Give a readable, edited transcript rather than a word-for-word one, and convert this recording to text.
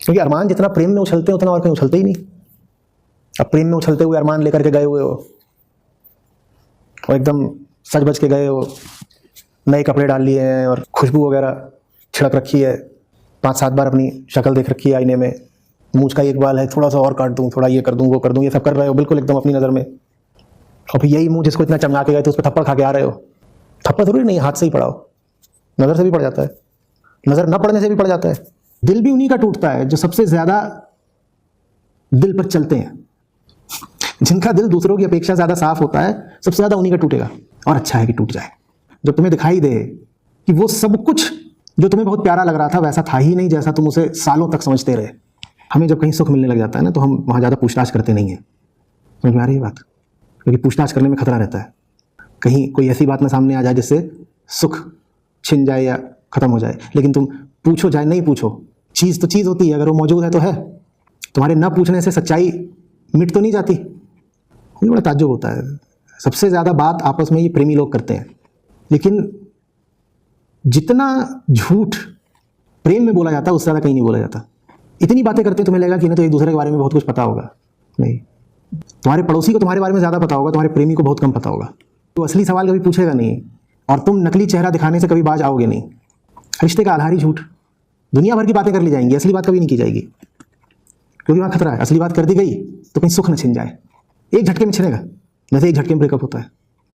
क्योंकि अरमान जितना प्रेम में उछलते हैं उतना और कहीं उछलते ही नहीं। अब प्रेम में उछलते हुए अरमान लेकर के गए हुए हो और एकदम सज बज के गए हो, नए कपड़े डाल लिए हैं और खुशबू वगैरह छिड़क रखी है, 5-7 बार अपनी शक्ल देख रखी है आईने में, मूंछ का एक बाल है थोड़ा सा और काट दूं, थोड़ा ये कर दूं वो कर दूं, ये सब कर रहे हो बिल्कुल एकदम अपनी नज़र में। और फिर यही मुंह जिसको इतना चमका के गए थे उस पर थप्पड़ खा के आ रहे हो। थप्पड़ जरूरी नहीं हाथ से ही पड़ा हो, नज़र से भी पड़ जाता है, नज़र न पड़ने से भी पड़ जाता है। दिल भी उन्हीं का टूटता है जो सबसे ज़्यादा दिल पर चलते हैं। जिनका दिल दूसरों की अपेक्षा ज़्यादा साफ होता है सबसे ज़्यादा उन्हीं का टूटेगा। और अच्छा है कि टूट जाए। जब तुम्हें दिखाई दे कि वो सब कुछ जो तुम्हें बहुत प्यारा लग रहा था वैसा था ही नहीं जैसा तुम उसे सालों तक समझते रहे। हमें जब कहीं सुख मिलने लग जाता है ना तो हम वहाँ ज़्यादा पूछताछ करते नहीं हैं। समझ में आ रही है बात? क्योंकि पूछताछ करने में खतरा रहता है, कहीं कोई ऐसी बात ना सामने आ जाए जिससे सुख छिन जाए या ख़त्म हो जाए। लेकिन तुम पूछो चाहे नहीं पूछो, चीज़ तो चीज़ होती है, अगर वो मौजूद है तो है। तुम्हारे ना पूछने से सच्चाई मिट तो नहीं जाती। ये बड़ा ताज्जुब होता है। सबसे ज़्यादा बात आपस में ये प्रेमी लोग करते हैं, लेकिन जितना झूठ प्रेम में बोला जाता है उससे ज़्यादा कहीं नहीं बोला जाता। इतनी बातें करते तुम्हें लगेगा कि ना तो एक दूसरे के बारे में बहुत कुछ पता होगा। नहीं, तुम्हारे पड़ोसी को तुम्हारे बारे में ज़्यादा पता होगा, तुम्हारे प्रेमी को बहुत कम पता होगा। तो असली सवाल कभी पूछेगा नहीं और तुम नकली चेहरा दिखाने से कभी बाज आओगे नहीं। रिश्ते का आधार ही झूठ। दुनिया भर की बातें कर ली जाएंगी, असली बात कभी नहीं की जाएगी, क्योंकि वहाँ खतरा है। असली बात कर दी गई तो कहीं सुख न छिन जाए। एक झटके में छिनेगा, जैसे एक झटके में ब्रेकअप होता है।